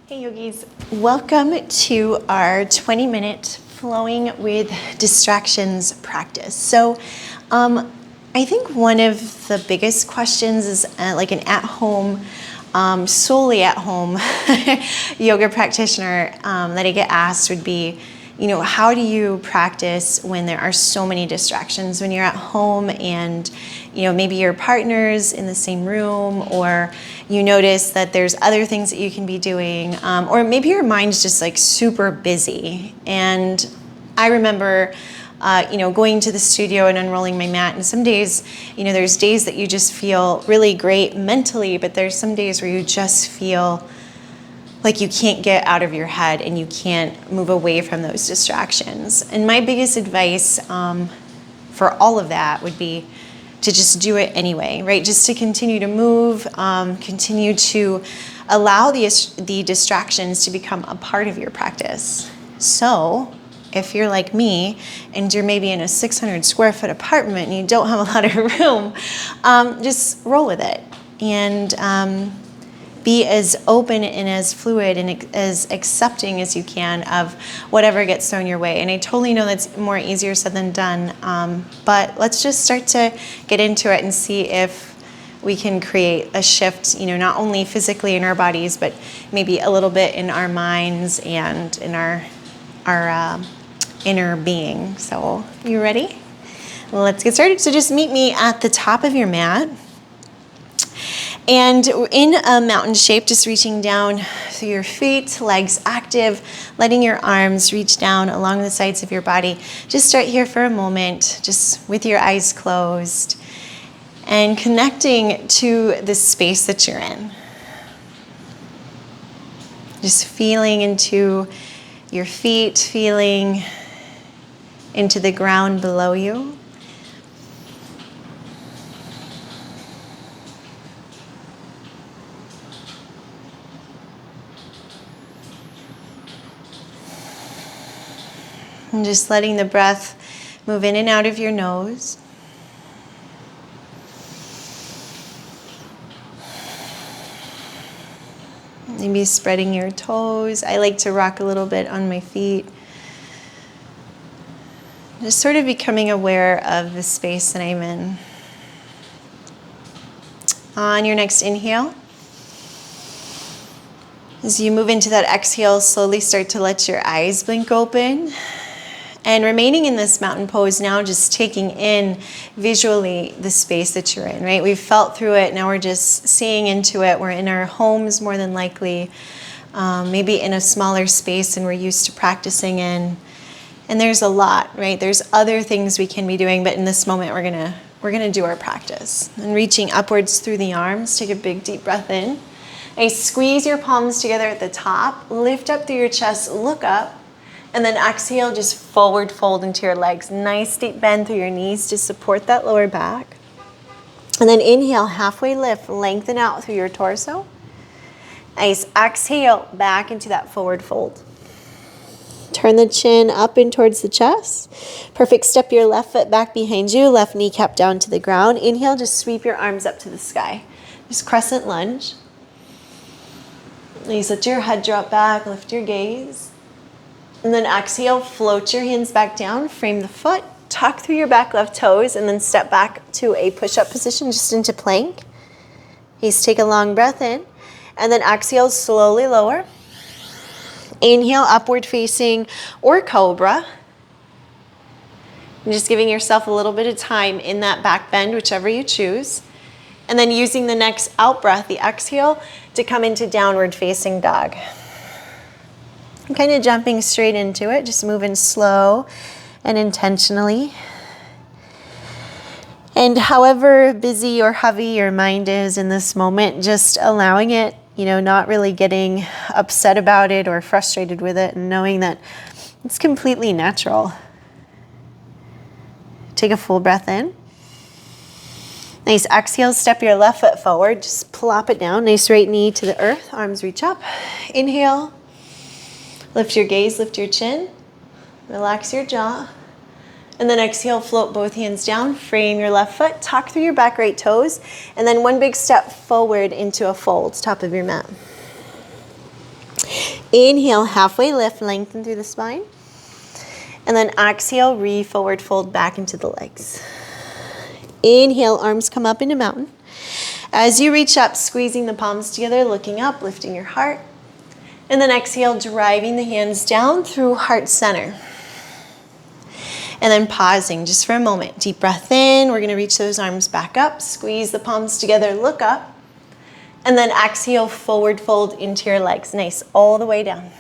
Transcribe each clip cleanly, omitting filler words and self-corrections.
Hey yogis, welcome to our 20-minute flowing with distractions practice. So I think one of the biggest questions is like an at-home, solely at-home yoga practitioner that I get asked would be, how do you practice when there are so many distractions when you're at home and, maybe your partner's in the same room, or you notice that there's other things that you can be doing, or maybe your mind's just like super busy. And I remember, going to the studio and unrolling my mat. And some days, there's days that you just feel really great mentally, but there's some days where you just feel like you can't get out of your head and you can't move away from those distractions. And my biggest advice for all of that would be to just do it anyway, right? Just to continue to move, continue to allow the distractions to become a part of your practice. So if you're like me and you're maybe in a 600 square foot apartment and you don't have a lot of room, just roll with it and be as open and as fluid and as accepting as you can of whatever gets thrown your way. And I totally know that's more easier said than done, but let's just start to get into it and see if we can create a shift, not only physically in our bodies, but maybe a little bit in our minds and in our inner being. So you ready? Well, let's get started. So just meet me at the top of your mat. And in a mountain shape, just reaching down through your feet, legs active, letting your arms reach down along the sides of your body. Just start here for a moment, just with your eyes closed, and connecting to the space that you're in. Just feeling into your feet, feeling into the ground below you. And just letting the breath move in and out of your nose. Maybe spreading your toes. I like to rock a little bit on my feet. Just sort of becoming aware of the space that I'm in. On your next inhale, as you move into that exhale, slowly start to let your eyes blink open. And remaining in this mountain pose now, just taking in visually the space that you're in, right? We've felt through it, now we're just seeing into it. We're in our homes more than likely, maybe in a smaller space than we're used to practicing in. And there's a lot, right? There's other things we can be doing, but in this moment we're gonna do our practice. And reaching upwards through the arms, take a big deep breath in. And squeeze your palms together at the top, lift up through your chest, look up. And then exhale, just forward fold into your legs. Nice deep bend through your knees to support that lower back. And then inhale, halfway lift, lengthen out through your torso. Nice, exhale, back into that forward fold. Turn the chin up in towards the chest. Perfect, step your left foot back behind you, left kneecap down to the ground. Inhale, just sweep your arms up to the sky. Just crescent lunge. Nice, let your head drop back, lift your gaze. And then exhale, float your hands back down, frame the foot, tuck through your back left toes, and then step back to a push-up position, just into plank. Please take a long breath in, and then exhale, slowly lower. Inhale, upward facing or cobra. And just giving yourself a little bit of time in that back bend, whichever you choose. And then using the next out breath, the exhale, to come into downward facing dog. And kind of jumping straight into it, just moving slow and intentionally. And however busy or heavy your mind is in this moment, just allowing it, not really getting upset about it or frustrated with it, and knowing that it's completely natural. Take a full breath in. Nice exhale, step your left foot forward, just plop it down. Nice right knee to the earth, arms reach up. Inhale. Lift your gaze, lift your chin, relax your jaw, and then exhale, float both hands down, frame your left foot, tuck through your back right toes, and then one big step forward into a fold, top of your mat. Inhale, halfway lift, lengthen through the spine. And then exhale, re-forward fold back into the legs. Inhale, arms come up into mountain. As you reach up, squeezing the palms together, looking up, lifting your heart. And then exhale, driving the hands down through heart center. And then pausing just for a moment. Deep breath in. We're going to reach those arms back up. Squeeze the palms together, look up. And then exhale, forward fold into your legs. Nice, all the way down.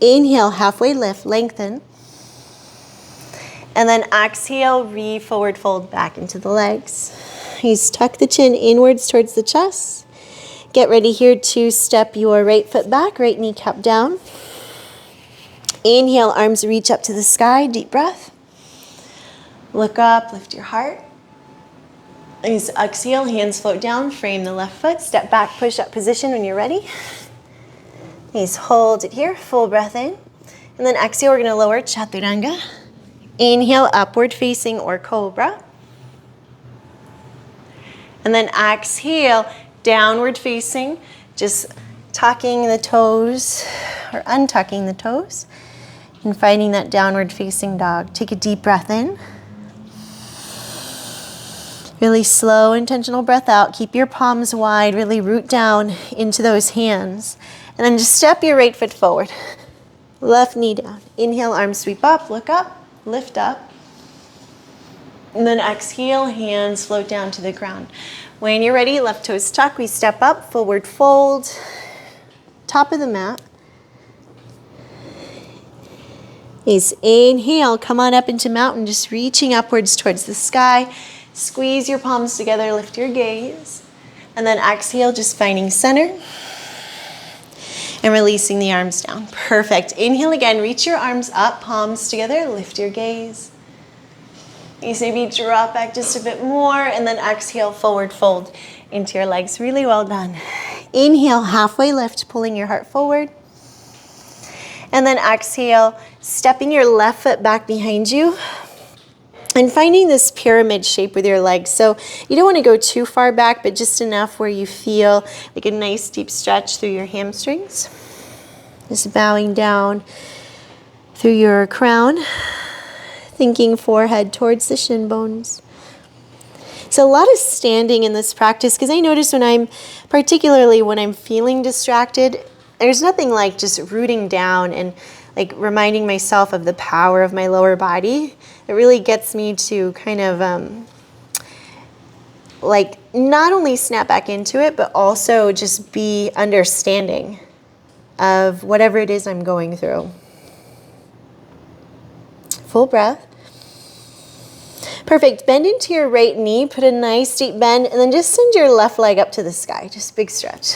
Inhale, halfway lift, lengthen. And then exhale, re-forward fold back into the legs. Please tuck the chin inwards towards the chest. Get ready here to step your right foot back, right kneecap down. Inhale, arms reach up to the sky, deep breath. Look up, lift your heart. Please exhale, hands float down, frame the left foot, step back, push up position when you're ready. Please hold it here, full breath in. And then exhale, we're gonna lower chaturanga. Inhale, upward facing or cobra. And then exhale, downward facing, just tucking the toes or untucking the toes and finding that downward facing dog. Take a deep breath in. Really slow, intentional breath out. Keep your palms wide, really root down into those hands. And then just step your right foot forward. Left knee down. Inhale, arms sweep up, look up, lift up. And then exhale, hands float down to the ground. When you're ready, left toes tuck, we step up, forward fold, top of the mat. Please inhale, come on up into mountain, just reaching upwards towards the sky. Squeeze your palms together, lift your gaze. And then exhale, just finding center. And releasing the arms down. Perfect. Inhale again, reach your arms up, palms together, lift your gaze. Please maybe drop back just a bit more, and then exhale, forward fold into your legs. Really well done. Inhale, halfway lift, pulling your heart forward. And then exhale, stepping your left foot back behind you. And finding this pyramid shape with your legs. So you don't want to go too far back, but just enough where you feel like a nice deep stretch through your hamstrings. Just bowing down through your crown, thinking forehead towards the shin bones. So a lot of standing in this practice, because I notice particularly when I'm feeling distracted, there's nothing like just rooting down and like reminding myself of the power of my lower body. It really gets me to kind of like not only snap back into it, but also just be understanding of whatever it is I'm going through. Full breath. Perfect. Bend into your right knee, put a nice deep bend, and then just send your left leg up to the sky. Just big stretch.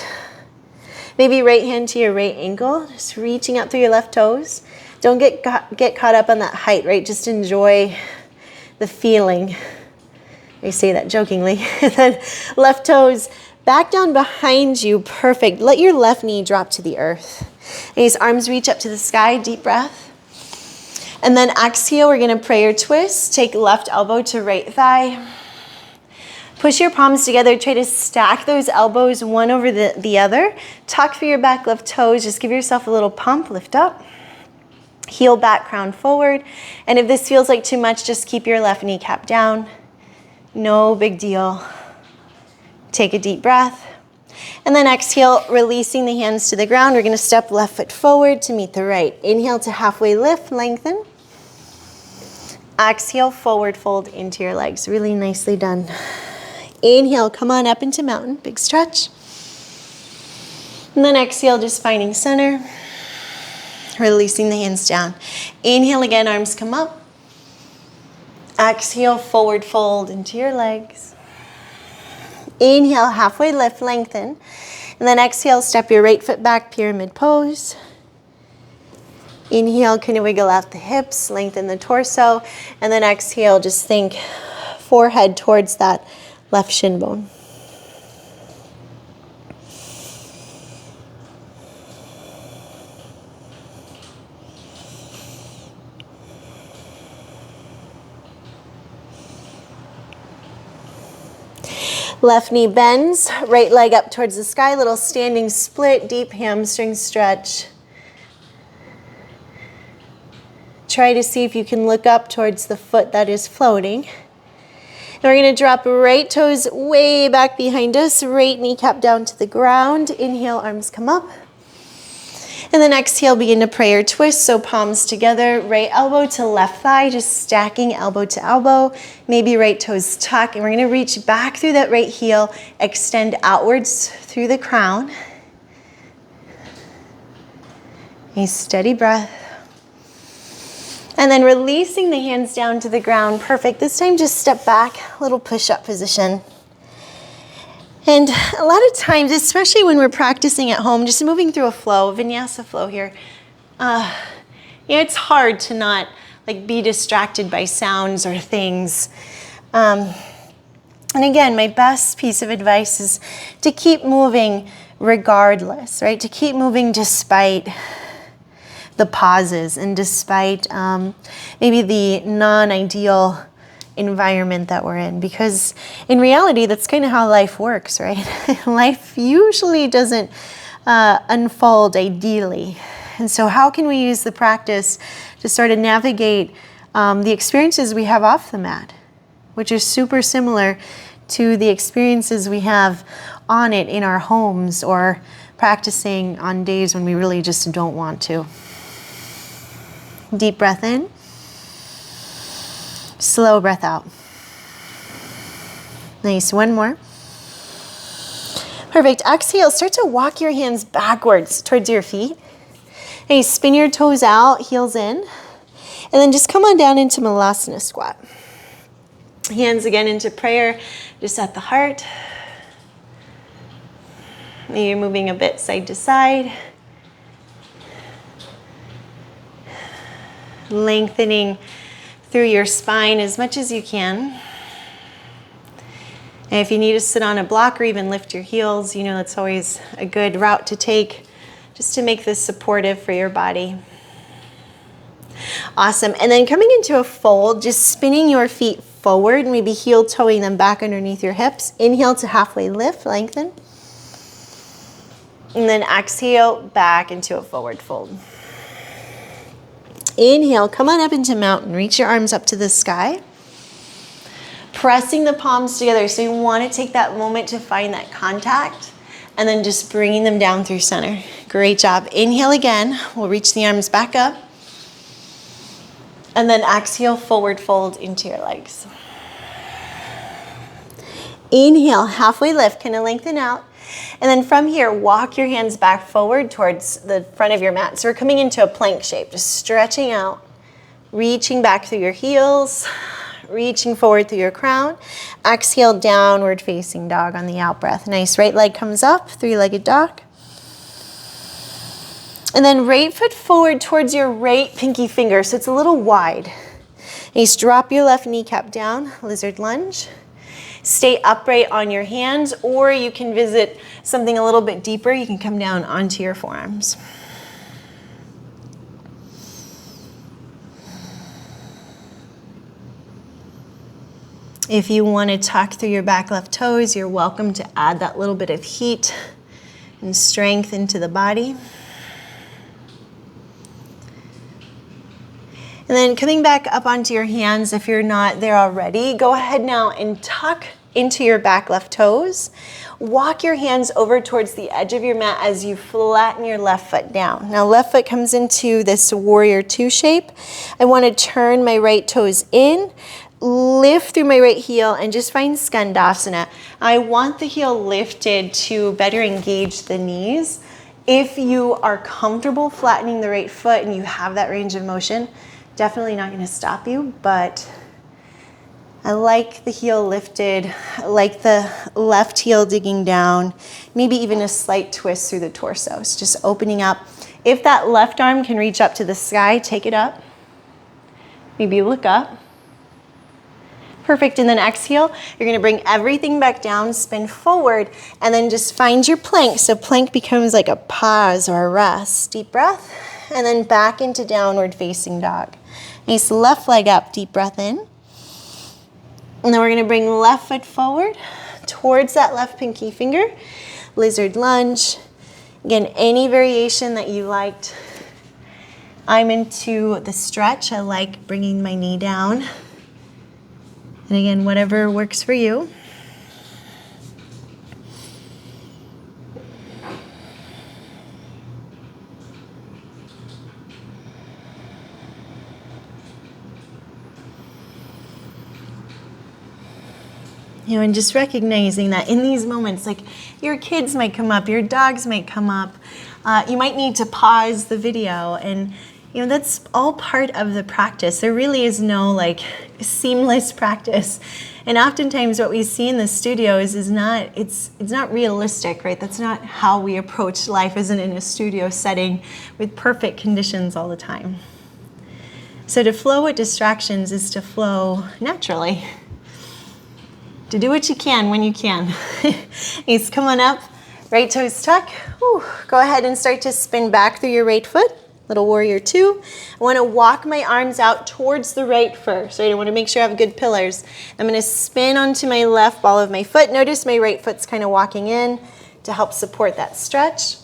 Maybe right hand to your right ankle, just reaching up through your left toes. Don't get caught up on that height, right? Just enjoy the feeling. I say that jokingly. And then left toes back down behind you. Perfect. Let your left knee drop to the earth. These arms reach up to the sky. Deep breath. And then exhale, we're going to prayer twist. Take left elbow to right thigh. Push your palms together. Try to stack those elbows one over the other. Tuck through your back left toes. Just give yourself a little pump. Lift up. Heel back, crown forward. And if this feels like too much, just keep your left kneecap down. No big deal. Take a deep breath. And then exhale, releasing the hands to the ground. We're going to step left foot forward to meet the right. Inhale to halfway lift, lengthen. Exhale, forward fold into your legs. Really nicely done. Inhale, come on up into mountain, big stretch. And then exhale, just finding center, releasing the hands down. Inhale again, arms come up. Exhale, forward fold into your legs. Inhale, halfway lift, lengthen. And then exhale, step your right foot back, pyramid pose. Inhale, kind of wiggle out the hips, lengthen the torso. And then exhale, just think forehead towards that left shin bone. Left knee bends, right leg up towards the sky, little standing split, deep hamstring stretch. try to see if you can look up towards the foot that is floating. And we're going to drop right toes way back behind us, right kneecap down to the ground. Inhale, arms come up. And then exhale, begin to prayer twist. So palms together, right elbow to left thigh, just stacking elbow to elbow. Maybe right toes tuck. And we're going to reach back through that right heel, extend outwards through the crown. A steady breath. And then releasing the hands down to the ground. Perfect. This time just step back, little push-up position. And a lot of times, especially when we're practicing at home, just moving through a flow, vinyasa flow here, it's hard to not be distracted by sounds or things. And again, my best piece of advice is to keep moving regardless, right? To keep moving despite the pauses and despite maybe the non-ideal environment that we're in, because in reality that's kind of how life works, right? Life usually doesn't unfold ideally, and so how can we use the practice to sort of navigate the experiences we have off the mat, which is super similar to the experiences we have on it in our homes or practicing on days when we really just don't want to. Deep breath in. Slow breath out. Nice, one more. Perfect, exhale, start to walk your hands backwards towards your feet. And you spin your toes out, heels in. And then just come on down into Malasana squat. Hands again into prayer, just at the heart. Maybe you're moving a bit side to side. Lengthening through your spine as much as you can. And if you need to sit on a block or even lift your heels, that's always a good route to take just to make this supportive for your body. Awesome. And then coming into a fold, just spinning your feet forward, maybe heel toeing them back underneath your hips. Inhale to halfway lift, lengthen. And then exhale back into a forward fold. Inhale, come on up into mountain. Reach your arms up to the sky. Pressing the palms together. So you want to take that moment to find that contact and then just bringing them down through center. Great job. Inhale again. We'll reach the arms back up. And then exhale, forward fold into your legs. Inhale, halfway lift. Kind of lengthen out. And then from here, walk your hands back forward towards the front of your mat. So we're coming into a plank shape, just stretching out, reaching back through your heels, reaching forward through your crown. Exhale, downward facing dog on the out breath. Nice, right leg comes up, three-legged dog. And then right foot forward towards your right pinky finger, so it's a little wide. Nice, drop your left kneecap down, lizard lunge. Stay upright on your hands, or you can visit something a little bit deeper. You can come down onto your forearms. If you want to tuck through your back left toes, you're welcome to add that little bit of heat and strength into the body. And then coming back up onto your hands, if you're not there already, go ahead now and tuck into your back left toes. Walk your hands over towards the edge of your mat as you flatten your left foot down. Now left foot comes into this warrior two shape. I want to turn my right toes in, lift through my right heel, and just find Skandasana. I want the heel lifted to better engage the knees. If you are comfortable flattening the right foot and you have that range of motion, definitely not going to stop you, but I like the heel lifted. I like the left heel digging down, maybe even a slight twist through the torso. So just opening up. If that left arm can reach up to the sky, take it up. Maybe look up. Perfect, and then exhale. You're going to bring everything back down, spin forward, and then just find your plank. So plank becomes like a pause or a rest. Deep breath, and then back into downward facing dog. Nice left leg up, deep breath in. And then we're going to bring left foot forward towards that left pinky finger. Lizard lunge. Again, any variation that you liked. I'm into the stretch. I like bringing my knee down. And again, whatever works for you. You know, and just recognizing that in these moments, like your kids might come up, your dogs might come up, you might need to pause the video, and you know, that's all part of the practice. There really is no like seamless practice. And oftentimes what we see in the studio is not, it's not realistic, right? That's not how we approach life, isn't in a studio setting with perfect conditions all the time. So to flow with distractions is to flow naturally. To do what you can when you can. Knees come on up, right toes tuck. Whew. Go ahead and start to spin back through your right foot. Little warrior two. I want to walk my arms out towards the right first. Right? I want to make sure I have good pillars. I'm going to spin onto my left ball of my foot. Notice my right foot's kind of walking in to help support that stretch.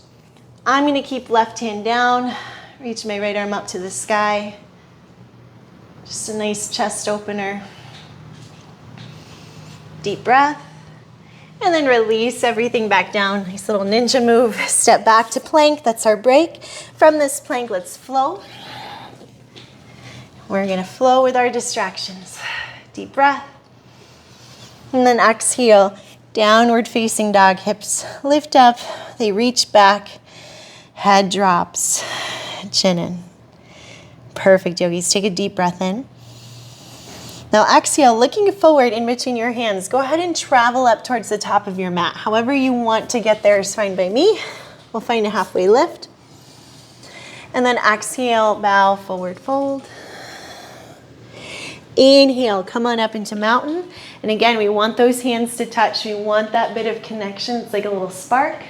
I'm going to keep left hand down. Reach my right arm up to the sky. Just a nice chest opener. Deep breath, and then release everything back down. Nice little ninja move. Step back to plank. That's our break. From this plank, let's flow. We're going to flow with our distractions. Deep breath. And then exhale. Downward facing dog. Hips lift up. They reach back. Head drops. Chin in. Perfect, yogis. Take a deep breath in. Now exhale, looking forward in between your hands. Go ahead and travel up towards the top of your mat. However you want to get there is fine by me. We'll find a halfway lift. And then exhale, bow, forward fold. Inhale, come on up into mountain. And again, we want those hands to touch. We want that bit of connection. It's like a little spark.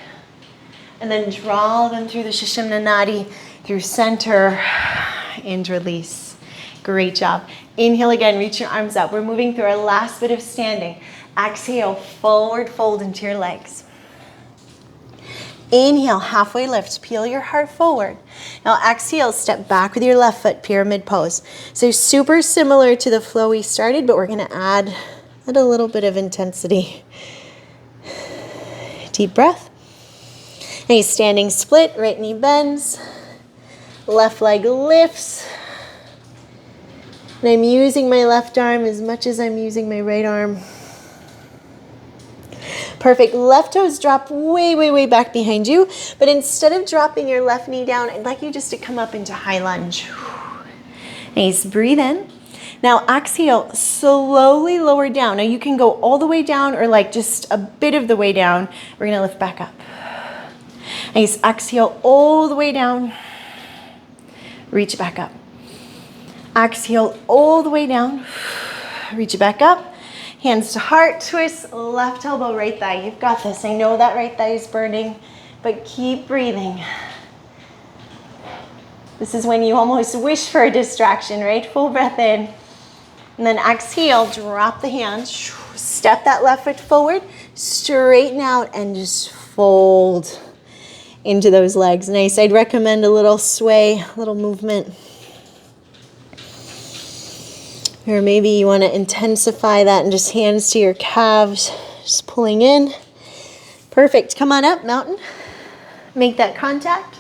And then draw them through the Sushumna Nadi, through center, and release. Great job. Inhale again, reach your arms up. We're moving through our last bit of standing. Exhale, forward fold into your legs. Inhale, halfway lift, peel your heart forward. Now exhale, step back with your left foot, pyramid pose. So super similar to the flow we started, but we're gonna add a little bit of intensity. Deep breath. Nice standing split, right knee bends, left leg lifts. And I'm using my left arm as much as I'm using my right arm. Perfect. Left toes drop way, way, way back behind you. But instead of dropping your left knee down, I'd like you just to come up into high lunge. Nice. Breathe in. Now exhale, slowly lower down. Now you can go all the way down or like just a bit of the way down. We're going to lift back up. Nice. Exhale all the way down. Reach back up. Exhale all the way down. Reach it back up. Hands to heart, twist, left elbow, right thigh. You've got this. I know that right thigh is burning, but keep breathing. This is when you almost wish for a distraction, right? Full breath in. And then exhale, drop the hands. Step that left foot forward, straighten out, and just fold into those legs. Nice. I'd recommend a little sway, a little movement. Or maybe you want to intensify that and just hands to your calves, just pulling in. Perfect. Come on up, mountain. Make that contact.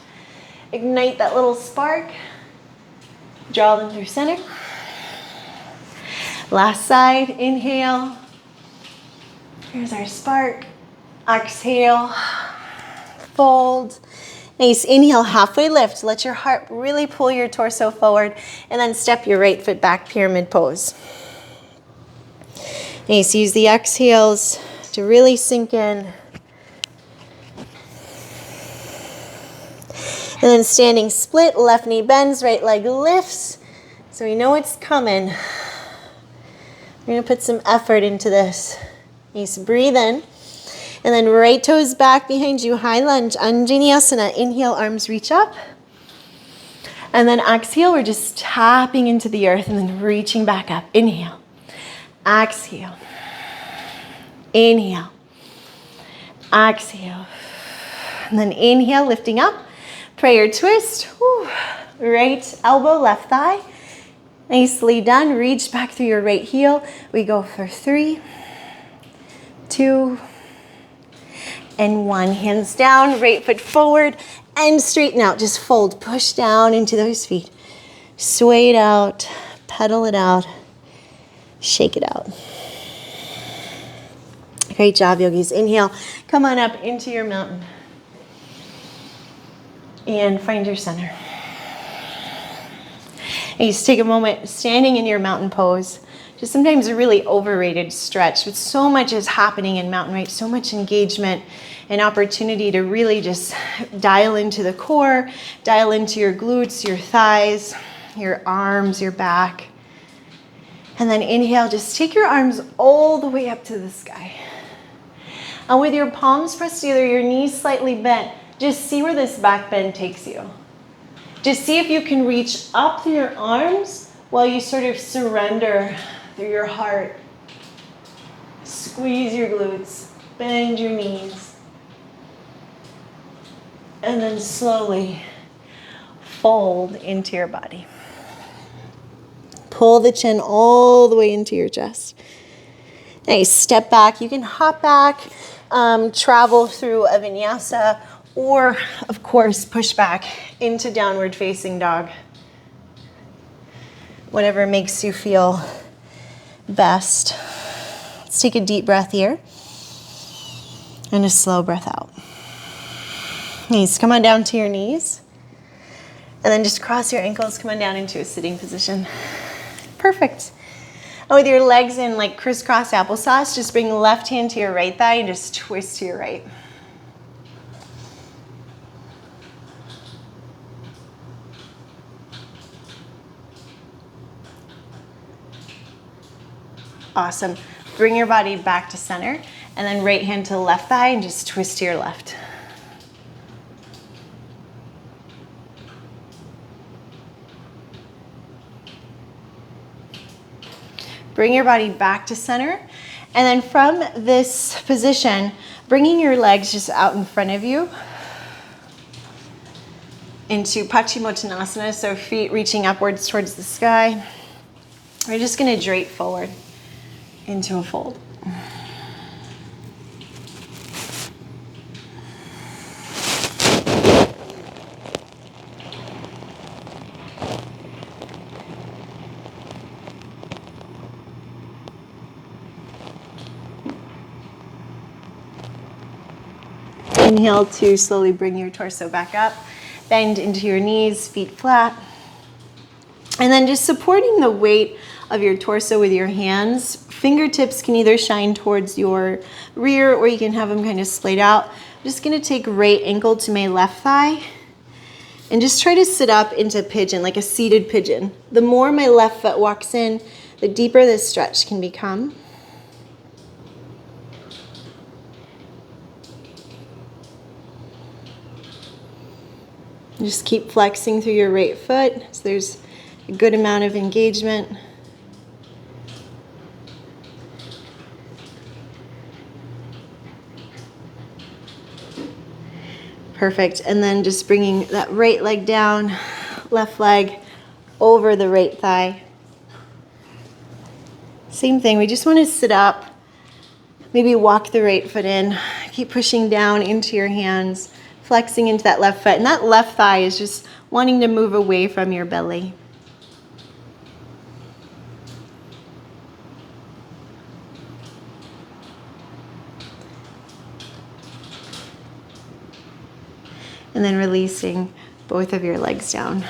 Ignite that little spark. Draw them through center. Last side, inhale. Here's our spark. Exhale. Fold. Nice. Inhale, halfway lift. Let your heart really pull your torso forward, and then step your right foot back, pyramid pose. Nice. Use the exhales to really sink in. And then standing split, left knee bends, right leg lifts. So we know it's coming. We're going to put some effort into this. Nice. Breathe in. And then right toes back behind you, high lunge, Anjaneyasana. Inhale, arms reach up. And then exhale, we're just tapping into the earth and then reaching back up. Inhale, exhale, inhale, exhale. And then inhale, lifting up, prayer twist. Whew. right elbow, left thigh. Nicely done. Reach back through your right heel. We go for 3, 2, and 1. Hands down, right foot forward, and straighten out. Just fold, push down into those feet. Sway it out, pedal it out, shake it out. Great job, yogis. Inhale, come on up into your mountain. And find your center. And just take a moment standing in your mountain pose. Just sometimes a really overrated stretch, but so much is happening in mountain, right? So much engagement and opportunity to really just dial into the core, dial into your glutes, your thighs, your arms, your back. And then inhale, just take your arms all the way up to the sky. And with your palms pressed together, your knees slightly bent, just see where this back bend takes you. Just see if you can reach up through your arms while you sort of surrender through your heart. Squeeze your glutes, bend your knees. And then slowly fold into your body. Pull the chin all the way into your chest. Nice, step back. You can hop back, travel through a vinyasa, or of course, push back into downward facing dog. Whatever makes you feel best. Let's take a deep breath here and a slow breath out. Nice, come on down to your knees. And then just cross your ankles, come on down into a sitting position. Perfect. And with your legs in like crisscross applesauce, just bring the left hand to your right thigh and just twist to your right. Awesome. Bring your body back to center, and then right hand to the left thigh and just twist to your left. Bring your body back to center, and then from this position, bringing your legs just out in front of you into Paschimottanasana, so feet reaching upwards towards the sky. We're just going to drape forward into a fold. Inhale to slowly bring your torso back up. Bend into your knees, feet flat. And then just supporting the weight of your torso with your hands. Fingertips can either shine towards your rear or you can have them kind of splayed out. I'm just going to take right ankle to my left thigh and just try to sit up into pigeon, like a seated pigeon. The more my left foot walks in, the deeper this stretch can become. Just keep flexing through your right foot so there's a good amount of engagement. Perfect. And then just bringing that right leg down, left leg over the right thigh. Same thing. We just want to sit up, maybe walk the right foot in, keep pushing down into your hands, flexing into that left foot. And that left thigh is just wanting to move away from your belly. And then releasing both of your legs down.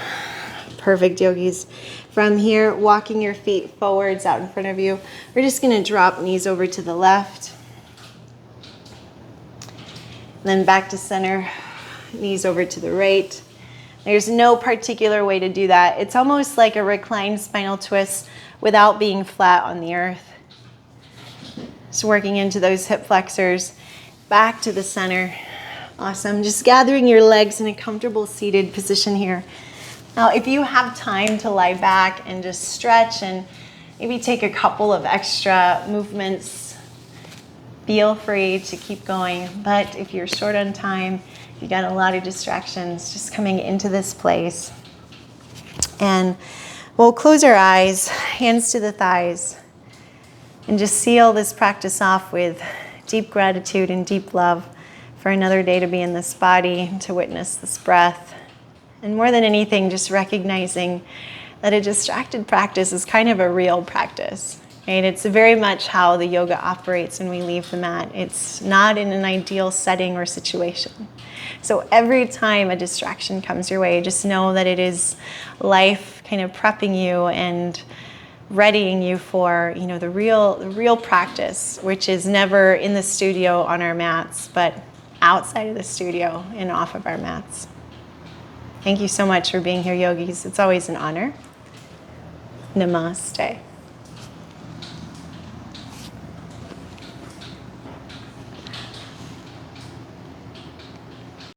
Perfect, yogis. From here, walking your feet forwards out in front of you. We're just going to drop knees over to the left. And then back to center, knees over to the right. There's no particular way to do that. It's almost like a reclined spinal twist without being flat on the earth. Just working into those hip flexors, back to the center. Awesome. Just gathering your legs in a comfortable seated position here. Now, if you have time to lie back and just stretch and maybe take a couple of extra movements, feel free to keep going. But if you're short on time, you got a lot of distractions just coming into this place, And we'll close our eyes, hands to the thighs, and just seal this practice off with deep gratitude and deep love for another day to be in this body, to witness this breath. And more than anything, just recognizing that a distracted practice is kind of a real practice. Right? It's very much how the yoga operates when we leave the mat. It's not in an ideal setting or situation. So every time a distraction comes your way, just know that it is life kind of prepping you and readying you for, the real practice, which is never in the studio on our mats, but outside of the studio and off of our mats. Thank you so much for being here, yogis. It's always an honor. Namaste.